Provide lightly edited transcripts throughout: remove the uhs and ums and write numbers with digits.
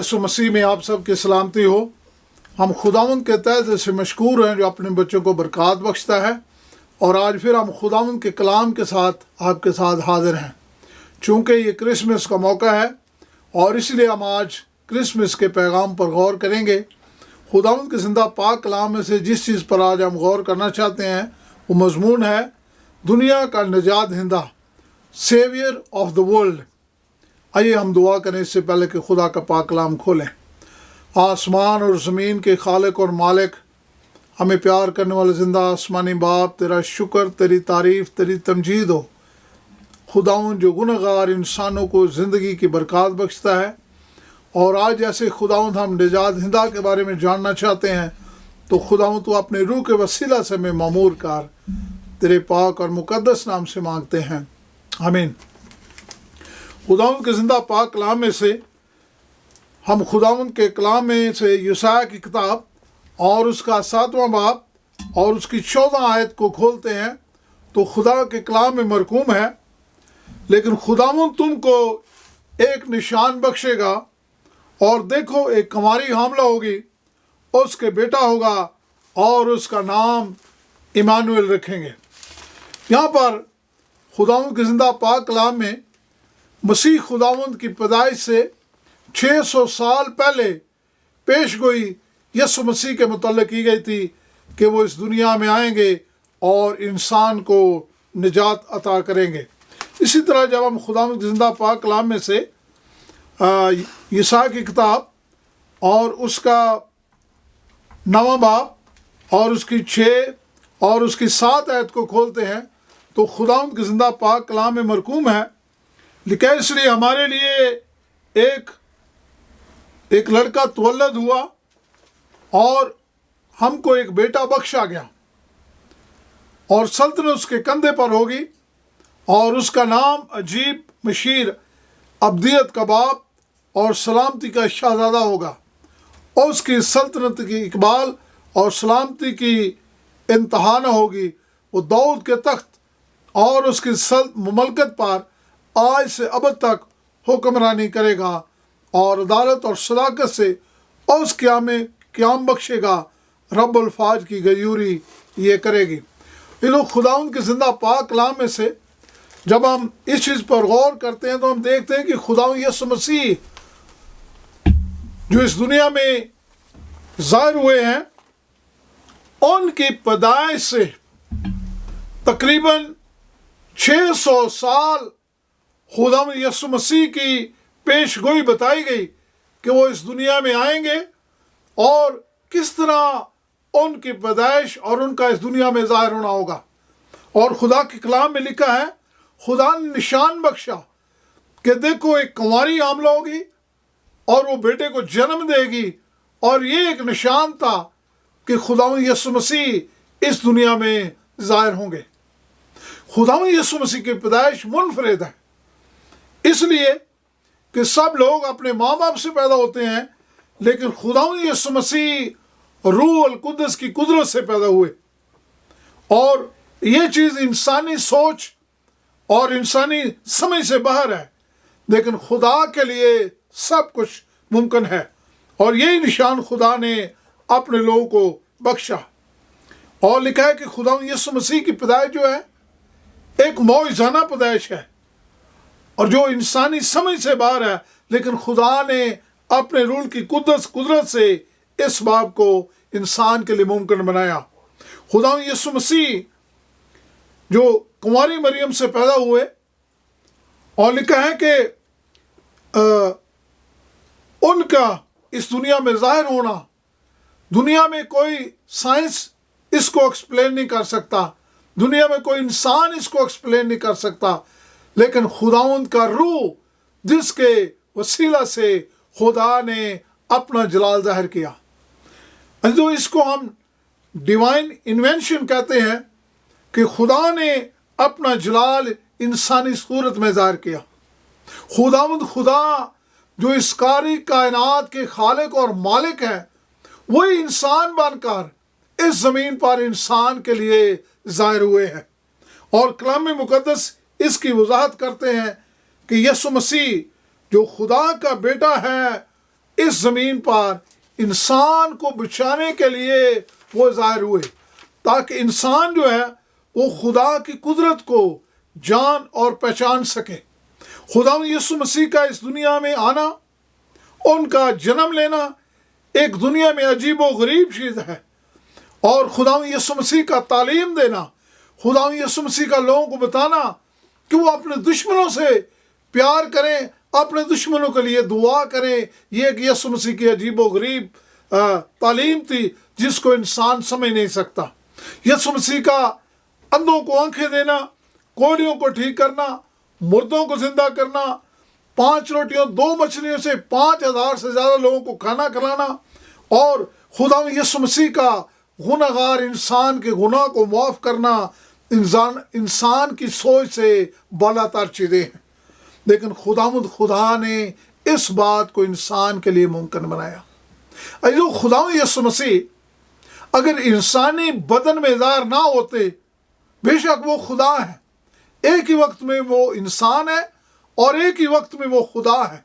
यसु मसीह में आप सब की सलामती हो। हम खुदावंद के तहे दिल से मशकूर हैं जो अपने बच्चों को बरकत बख्शता है, और आज फिर हम खुदावंद के कलाम के साथ आपके साथ हाजिर हैं। चूँकि ये क्रिसमस का मौका है और इसलिए हम आज क्रिसमस के पैगाम पर गौर करेंगे। खुदावंद के ज़िंदा पाक कलाम में से जिस चीज़ पर आज हम गौर करना चाहते हैं वो मजमून है दुनिया का निजात दहिंदा, सेवियर ऑफ द वर्ल्ड। आइए हम दुआ करें इससे पहले कि खुदा का पाक कलाम खोलें। आसमान और ज़मीन के खालिक और मालिक, हमें प्यार करने वाले ज़िंदा आसमानी बाप, तेरा शुक्र, तेरी तारीफ़, तेरी तमजीद हो। खुदाउन जो गुनहगार इंसानों को ज़िंदगी की बरकत बख्शता है, और आज जैसे खुदाउन हम निजात दहिंदा के बारे में जानना चाहते हैं, तो खुदाउन तो अपने रूह के वसीला से हमें मामूर कर, तेरे पाक और मुकद्दस नाम से मांगते हैं, आमीन। खुदावंद के ज़िंदा पाक कलाम में से हम खुदावंद के कलाम में से यशायाह की किताब और उसका 7वां बाब और उसकी 14 आयत को खोलते हैं तो खुदा के कलाम में मरकूम है, लेकिन खुदावंद तुमको एक निशान बख्शेगा, और देखो एक कुंवारी हामला होगी, उसके बेटा होगा और उसका नाम इमानुएल रखेंगे। यहाँ पर खुदावंद के ज़िंदा पाक कलाम में मसीह खुदावंद की पैदाइश से 600 साल पहले पेशगोई यसु मसीह के मुतल्लिक़ की गई थी कि वो इस दुनिया में आएंगे और इंसान को निजात अता करेंगे। इसी तरह जब हम खुदावंद के ज़िंदा पाक कलाम में से यशायाह की किताब और उसका 9वां बाब और उसकी 6 और उसकी 7 आयत को खोलते हैं तो खुदावंद के ज़िंदा पाक कलाम में मरकूम है, लिखा इसलिए हमारे लिए एक लड़का तवल्लद हुआ और हमको एक बेटा बख्शा गया, और सल्तनत उसके कंधे पर होगी, और उसका नाम अजीब, मशीर, अब्दियत का बाप और सलामती का शहजादा होगा, और उसकी सल्तनत की इकबाल और सलामती की इंतहा न होगी। वो दाऊद के तख्त और उसकी ममलकत पर आज से अब तक हुक्मरानी करेगा, और अदालत और सदाकत से और उस क़याम बख्शेगा। रब्बुल फ़ाज की गयूरी ये करेगी। ये लोग खुदावंद के ज़िंदा पाक कलाम में से जब हम इस चीज़ पर गौर करते हैं तो हम देखते हैं कि खुदावंद यसु मसीह जो इस दुनिया में ज़ाहिर हुए हैं, उनकी पैदाइश से तकरीबन 600 साल खुदावंद यसु मसीह की पेशगोई बताई गई कि वो इस दुनिया में आएंगे और किस तरह उनकी पैदाइश और उनका इस दुनिया में ज़ाहिर होना होगा। और खुदा के कलाम में लिखा है, खुदा ने निशान बख्शा कि देखो एक कुंवारी हामला होगी और वो बेटे को जन्म देगी, और ये एक निशान था कि खुदावंद यसु मसीह इस दुनिया में ज़ाहिर होंगे। खुदावंद यसु मसीह की पैदाइश मुनफरिद है, इसलिए कि सब लोग अपने माँ बाप से पैदा होते हैं, लेकिन खुदावंद यसु मसीह रूह अल कुद्दस की कुदरत से पैदा हुए। और ये चीज़ इंसानी सोच और इंसानी समझ से बाहर है, लेकिन खुदा के लिए सब कुछ मुमकिन है, और यही निशान खुदा ने अपने लोगों को बख्शा। और लिखा है कि खुदावंद यसु मसीह की पैदाइश जो है एक मौजज़ाना पैदाइश है, और जो इंसानी समझ से बाहर है, लेकिन खुदा ने अपने रूह की कुदरत से इस बात को इंसान के लिए मुमकिन बनाया। खुदावंद यसु मसीह जो कुंवारी मरियम से पैदा हुए, और लिखा है कि उनका इस दुनिया में ज़ाहिर होना, दुनिया में कोई साइंस इसको एक्सप्लेन नहीं कर सकता, दुनिया में कोई इंसान इसको एक्सप्लेन नहीं कर सकता, लेकिन खुदावंद का रूह जिसके वसीला से खुदा ने अपना जलाल ज़ाहिर किया, जो इसको हम डिवाइन इन्वेंशन कहते हैं, कि खुदा ने अपना जलाल इंसानी सूरत में ज़ाहिर किया। खुदावंद खुदा जो इस कारी कायनात के खालिक और मालिक है, वही इंसान बनकर इस ज़मीन पर इंसान के लिए ज़ाहिर हुए हैं। और कलाम मुक़द्दस इसकी वजाहत करते हैं कि यसु मसीह जो खुदा का बेटा है, اس زمین پر انسان کو بچانے کے لیے وہ ظاہر ہوئے، تاکہ انسان جو ہے وہ خدا کی قدرت کو جان اور پہچان سکے۔ خدا یسوع مسیح کا اس دنیا میں آنا، ان کا جنم لینا ایک دنیا میں عجیب و غریب چیز ہے، اور خدا یسوع مسیح کا تعلیم دینا، خدا یسوع مسیح کا لوگوں کو بتانا کہ وہ اپنے دشمنوں سے پیار کریں، اپنے دشمنوں کے لیے دعا کریں، یہ ایک یسوع مسیح کی عجیب و غریب تعلیم تھی جس کو انسان سمجھ نہیں سکتا۔ یسوع مسیح کا اندھوں کو آنکھیں دینا، کوڑیوں کو ٹھیک کرنا، مردوں کو زندہ کرنا، 5 روٹیوں 2 مچھلیوں سے 5000 سے زیادہ لوگوں کو کھانا کھلانا، اور خدا یسوع مسیح کا گنہگار انسان کے گناہ کو معاف کرنا انسان کی سوچ سے بالا تر چیزیں ہیں، لیکن خدا نے اس بات کو انسان کے لیے ممکن بنایا۔ جو خدا یسوع مسیح اگر انسانی بدن میں ظاہر نہ ہوتے، بے شک وہ خدا ہے، ایک ہی وقت میں وہ انسان ہے اور ایک ہی وقت میں وہ خدا ہے۔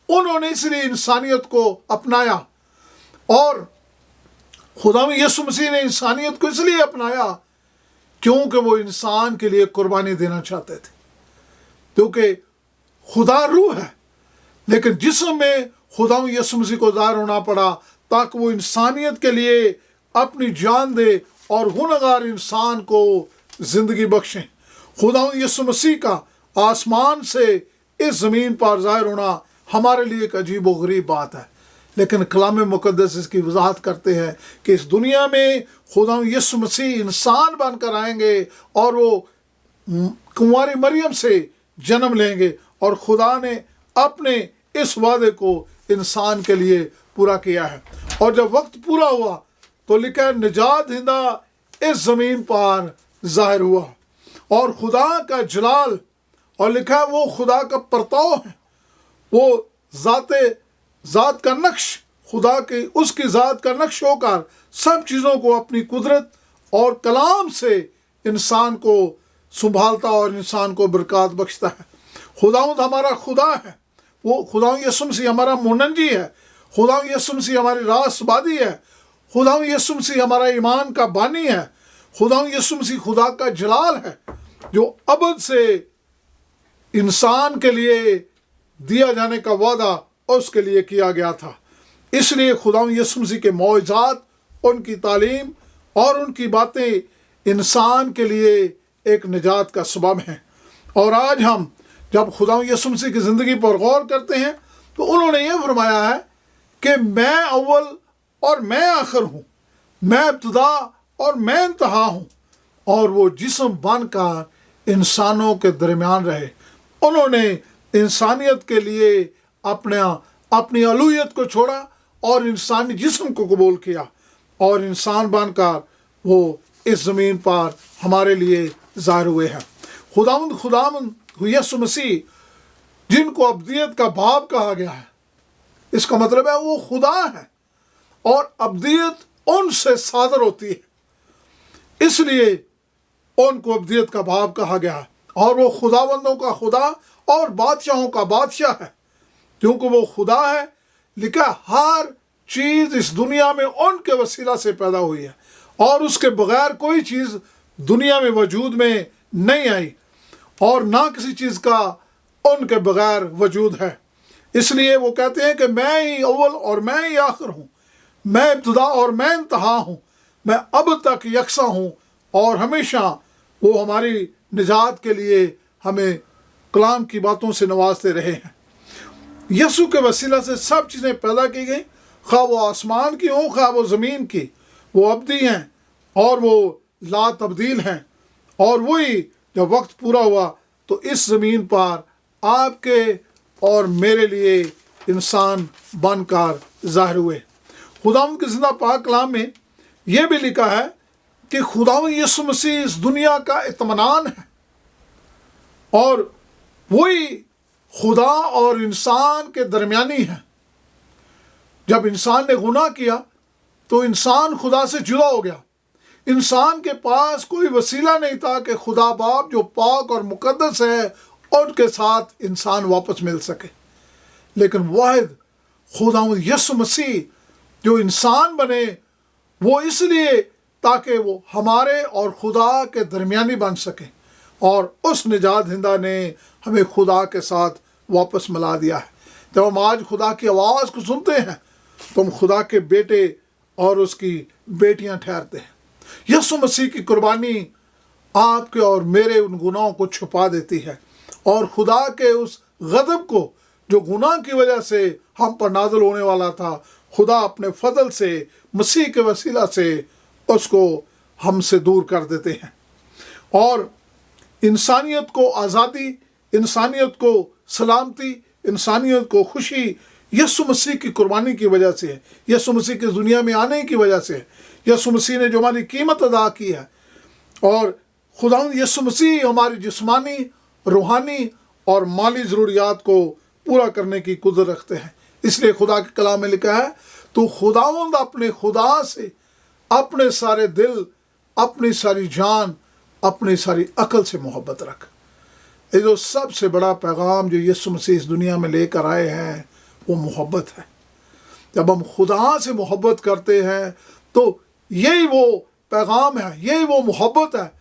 انہوں نے اس لیے انسانیت کو اپنایا، اور خدا یسوع مسیح نے انسانیت کو اس لیے اپنایا کیونکہ وہ انسان کے لیے قربانی دینا چاہتے تھے، کیونکہ خدا روح ہے، لیکن جسم میں خدا یسوع مسیح کو ظاہر ہونا پڑا تاکہ وہ انسانیت کے لیے اپنی جان دے اور گنہگار انسان کو زندگی بخشیں۔ خدا یسوع مسیح کا آسمان سے اس زمین پر ظاہر ہونا ہمارے لیے ایک عجیب و غریب بات ہے، لیکن کلام مقدس اس کی وضاحت کرتے ہیں کہ اس دنیا میں خدا یسوع مسیح انسان بن کر آئیں گے اور وہ کنواری مریم سے جنم لیں گے، اور خدا نے اپنے اس وعدے کو انسان کے لیے پورا کیا ہے۔ اور جب وقت پورا ہوا تو لکھا ہے نجات دہندہ اس زمین پر ظاہر ہوا، اور خدا کا جلال، اور لکھا ہے وہ خدا کا پرتاؤ ہے، وہ ذات کا نقش، خدا کی اس کی ذات کا نقش ہو کر سب چیزوں کو اپنی قدرت اور کلام سے انسان کو سنبھالتا اور انسان کو برکات بخشتا ہے۔ خداوند ہمارا خدا ہے، وہ خدا یسوع مسیح ہمارا منجی ہے، خدا یسوع مسیح ہماری راست بازی ہے، خدا یسوع مسیح ہمارا ایمان کا بانی ہے، خدا یسوع مسیح خدا کا جلال ہے جو ابد سے انسان کے لیے دیا جانے کا وعدہ اس کے لیے کیا گیا تھا۔ اس لیے خدا یسوع مسیح کے معجزات، ان کی تعلیم اور ان کی باتیں انسان کے لیے ایک نجات کا سبب ہیں۔ اور آج ہم جب خدا یسوع مسیح کی زندگی پر غور کرتے ہیں تو انہوں نے یہ فرمایا ہے کہ میں اول اور میں آخر ہوں، میں ابتدا اور میں انتہا ہوں، اور وہ جسم بن کر انسانوں کے درمیان رہے۔ انہوں نے انسانیت کے لیے اپنی الوہیت کو چھوڑا اور انسانی جسم کو قبول کیا، اور انسان بن کر وہ اس زمین پر ہمارے لیے ظاہر ہوئے ہیں۔ خداوند یسوع مسیح جن کو ابدیت کا باپ کہا گیا ہے، اس کا مطلب ہے وہ خدا ہے، اور ابدیت ان سے صادر ہوتی ہے، اس لیے ان کو ابدیت کا باپ کہا گیا ہے، اور وہ خداوندوں کا خدا اور بادشاہوں کا بادشاہ ہے، کیونکہ وہ خدا ہے۔ لکھا ہر چیز اس دنیا میں ان کے وسیلہ سے پیدا ہوئی ہے، اور اس کے بغیر کوئی چیز دنیا میں وجود میں نہیں آئی، اور نہ کسی چیز کا ان کے بغیر وجود ہے۔ اس لیے وہ کہتے ہیں کہ میں ہی اول اور میں ہی آخر ہوں، میں ابتدا اور میں انتہا ہوں، میں اب تک یکساں ہوں، اور ہمیشہ وہ ہماری نجات کے لیے ہمیں کلام کی باتوں سے نوازتے رہے ہیں۔ یسوع کے وسیلہ سے سب چیزیں پیدا کی گئیں، خواہ وہ آسمان کی ہوں خواہ وہ زمین کی، وہ ابدی ہیں اور وہ لا تبدیل ہیں، اور وہی جب وقت پورا ہوا تو اس زمین پر آپ کے اور میرے لیے انسان بن کر ظاہر ہوئے۔ خداوند کے زندہ پاک کلام میں یہ بھی لکھا ہے کہ خداوند یسوع مسیح اس دنیا کا اطمینان ہے، اور وہی خدا اور انسان کے درمیانی ہے۔ جب انسان نے گناہ کیا تو انسان خدا سے جدا ہو گیا، انسان کے پاس کوئی وسیلہ نہیں تھا کہ خدا باپ جو پاک اور مقدس ہے ان کے ساتھ انسان واپس مل سکے، لیکن واحد खुदावंद यसु मसीह जो इंसान बने वो इसलिए ताकि वो हमारे और खुदा के दरमियानी बन सके, और उस निजात हिंदा ने हमें खुदा के साथ वापस मिला दिया है। जब हम आज खुदा की आवाज़ को सुनते हैं तो हम खुदा के बेटे और उसकी बेटियां ठहरते हैं। यसु मसीह की कुर्बानी आपके और मेरे उन गुनाहों को छुपा देती है, और खुदा के उस गज़ब को जो गुनाह की वजह से हम पर नाज़िल होने वाला था, खुदा अपने फजल से मसीह के वसीला से उसको हमसे दूर कर देते हैं, और इंसानियत को आज़ादी, इंसानियत को सलामती, इंसानियत को खुशी यसु मसीह की कुर्बानी की वजह से है, यसु मसीह के दुनिया में आने की वजह से है। यसु मसीह ने जो हमारी कीमत अदा की है, और खुदावंद यसु मसीह हमारी जिस्मानी, रूहानी और माली ज़रूरियात को पूरा करने की कुदरत रखते हैं। इसलिए खुदा के कलाम में लिखा है, तो खुदावंद अपने खुदा से अपने सारे दिल, अपनी सारी जान, अपनी सारी अकल से मोहब्बत रख। ये जो सबसे बड़ा पैगाम जो यीशु मसीह इस दुनिया में लेकर आए हैं वो मोहब्बत है। जब हम खुदा से मोहब्बत करते हैं तो यही वो पैगाम है, यही वो मोहब्बत है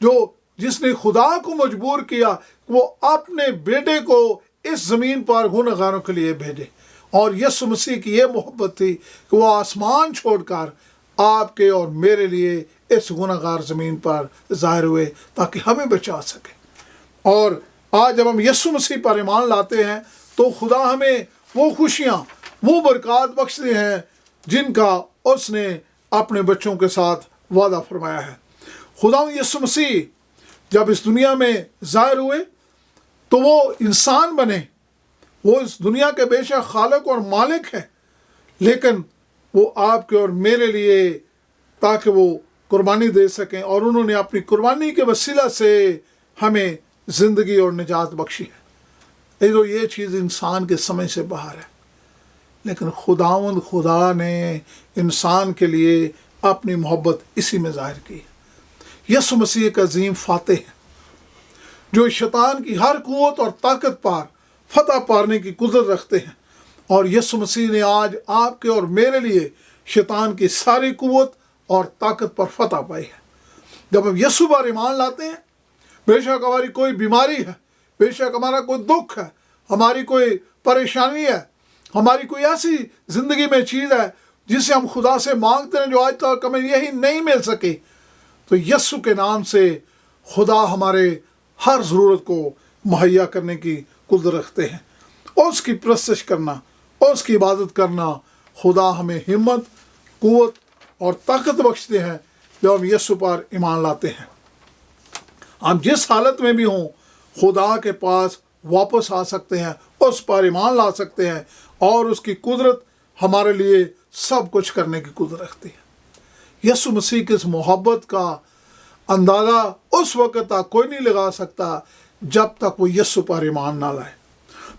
जो जिसने खुदा को मजबूर किया वो अपने बेटे को इस ज़मीन पर गुनहगारों के लिए भेजे। और यीशु मसीह की ये मोहब्बत थी कि वो आसमान छोड़कर आपके और मेरे लिए इस गुनहगार ज़मीन पर ज़ाहिर हुए ताकि हमें बचा सके। और आज जब हम यीशु मसीह पर ईमान लाते हैं तो खुदा हमें वो खुशियाँ, वो बरकत बख्शते हैं जिनका उसने अपने बच्चों के साथ वादा फरमाया है। खुदा यीशु मसीह जब इस दुनिया में ज़ाहिर हुए तो वो इंसान बने। वो इस दुनिया के बेशक खालिक और मालिक है, लेकिन वो आपके और मेरे लिए ताकि वो कुर्बानी दे सकें, और उन्होंने अपनी कुर्बानी के वसीला से हमें ज़िंदगी और निजात बख्शी है। ये चीज़ इंसान के समझ से बाहर है, लेकिन खुदावंद खुदा ने इंसान के लिए अपनी मोहब्बत इसी में ज़ाहिर की है। यीशु मसीह एक अजीम फातेह है जो शैतान की हर कुव्वत और ताकत पर फतह पाने की कुदरत रखते हैं, और यीशु मसीह ने आज आपके और मेरे लिए शैतान की सारी कुव्वत और ताकत पर फतह पाई है। जब हम यीशु पर ईमान लाते हैं, बेशक हमारी कोई बीमारी है, बेशक हमारा कोई दुख है, हमारी कोई परेशानी है, हमारी कोई ऐसी ज़िंदगी में चीज़ है जिसे हम खुदा से मांगते हैं जो आज तक हमें यही नहीं मिल सके, तो यीशु के नाम से खुदा हमारे हर ज़रूरत को मुहैया करने की कुदरत रखते हैं। उसकी परस्तिश करना, उसकी इबादत करना, खुदा हमें हिम्मत, कुव्वत और ताकत बख्शते हैं जब हम यीशु पर ईमान लाते हैं। हम जिस हालत में भी हों खुदा के पास वापस आ सकते हैं, उस पर ईमान ला सकते हैं, और उसकी कुदरत हमारे लिए सब कुछ करने की कुदरत रखती है। यीशु मसीह की इस मोहब्बत का अंदाज़ा उस वक़्त तक कोई नहीं लगा सकता जब तक वो यीशु पर ईमान ना लाए,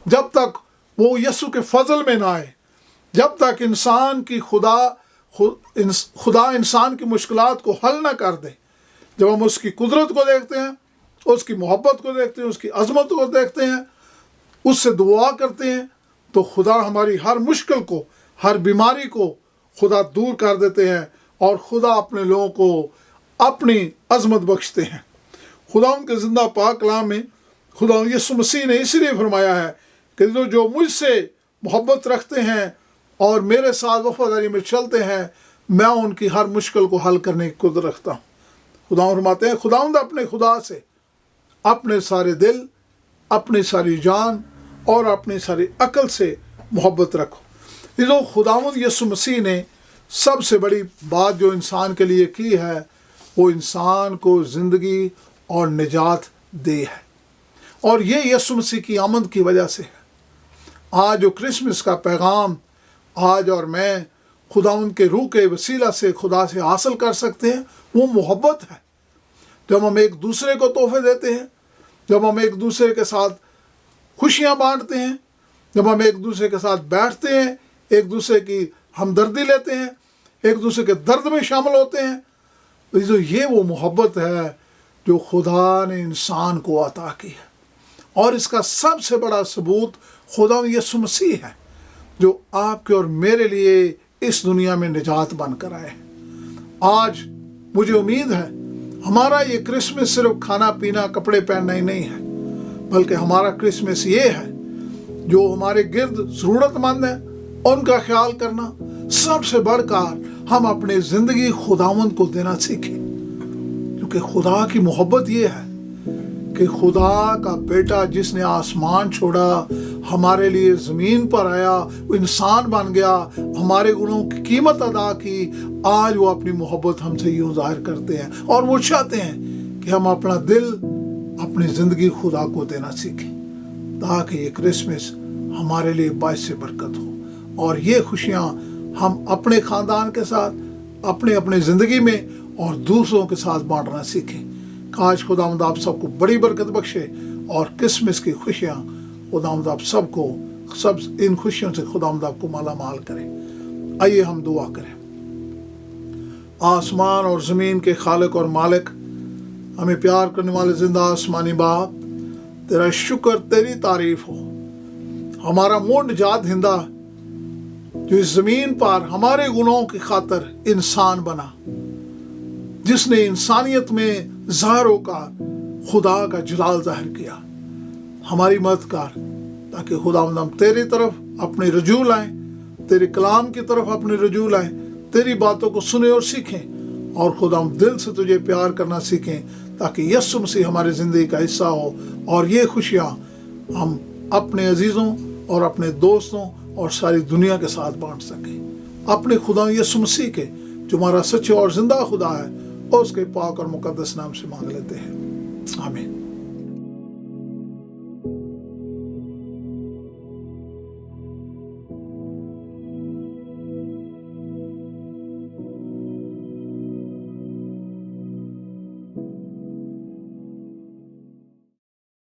जब तक वो यीशु के फजल में ना आए, जब तक इंसान की खुदा इंसान की मुश्किलात को हल ना कर दे। जब हम उसकी कुदरत को देखते हैं, उसकी मोहब्बत को देखते हैं, उसकी अज़मत को देखते हैं, उससे दुआ करते हैं, तो खुदा हमारी हर मुश्किल को, हर बीमारी को खुदा दूर कर देते हैं, और खुदा अपने लोगों को अपनी अज़मत बख्शते हैं। खुदा उनके ज़िंदा पाक कलाम में खुदा यीशु मसीह ने इसलिए फरमाया है कि जो मुझसे मोहब्बत रखते हैं और मेरे साथ वफादारी में चलते हैं, मैं उनकी हर मुश्किल को हल करने की कुदरत रखता हूँ। खुदा फरमाते हैं, खुदावंद अपने खुदा से अपने सारे दिल, अपनी सारी जान और अपनी सारी अकल से मोहब्बत रखो। ये जो खुदावंद यीशु मसीह ने सबसे बड़ी बात जो इंसान के लिए की है, वो इंसान को ज़िंदगी और निजात दे है, और ये यीशु मसीह की आमद की वजह से है। आज जो क्रिसमस का पैगाम आज और मैं खुदावंद के रूह के वसीला से खुदा से हासिल कर सकते हैं, वो मोहब्बत है। जब हम एक दूसरे को तोहफे देते हैं, जब हम एक दूसरे के साथ खुशियाँ बांटते हैं, जब हम एक दूसरे के साथ बैठते हैं, एक दूसरे की हमदर्दी लेते हैं, एक दूसरे के दर्द में शामिल होते हैं, तो ये वो मोहब्बत है जो खुदा ने इंसान को अता की है। और इसका सबसे बड़ा सबूत खुदा यीशु मसीह है। जो आपके और मेरे लिए इस दुनिया में निजात बनकर आए हैं। आज मुझे उम्मीद है हमारा ये क्रिसमस सिर्फ खाना पीना कपड़े पहनना ही नहीं है, बल्कि हमारा क्रिसमस ये है जो हमारे गिर्द ज़रूरतमंद है उनका ख्याल करना, सबसे बढ़कर हम अपनी ज़िंदगी खुदावंद को देना सीखें। क्योंकि खुदा की मोहब्बत ये है कि खुदा का बेटा जिसने आसमान छोड़ा, हमारे लिए ज़मीन पर आया, वो इंसान बन गया, हमारे गुनों की कीमत अदा की, आज वो अपनी मोहब्बत हमसे यूँ ज़ाहिर करते हैं और वो चाहते हैं कि हम अपना दिल, अपनी ज़िंदगी खुदा को देना सीखें, ताकि ये क्रिसमस हमारे लिए बाइस से बरकत हो और ये खुशियाँ हम अपने ख़ानदान के साथ, अपने ज़िंदगी में और दूसरों के साथ बांटना सीखें। काश खुदावंद आप सबको बड़ी बरकत बख्शे और क्रिसमस की खुशियाँ खुदावंद आप सबको, सब इन खुशियों से खुदावंद आपको माला माल करे। आइए हम दुआ करें। आसमान और ज़मीन के खालिक और मालिक, हमें प्यार करने वाले जिंदा आसमानी बाप, तेरा शुक्र, तेरी तारीफ हो। हमारा मोड़ निजात हिंदा जो इस ज़मीन पर हमारे गुनाहों की खातिर इंसान बना, जिसने इंसानियत में ज़ाहिर होकर खुदा का जलाल ज़ाहिर किया, हमारी मदद कर ताकि खुदावंद हम तेरी तरफ अपने रजू लाएं, तेरे कलाम की तरफ अपने रजू लाएं, तेरी बातों को सुने और सीखें और खुदा हम दिल से तुझे प्यार करना सीखें, ताकि यीशु मसीह हमारी ज़िंदगी का हिस्सा हो और ये खुशियाँ हम अपने अजीज़ों और अपने दोस्तों और सारी दुनिया के साथ बांट सकें। अपने खुदा यीशु मसीह के जो हमारा सच्चा और ज़िंदा खुदा है, और उसके पाक और मुकद्दस नाम से मांग लेते हैं, आमीन।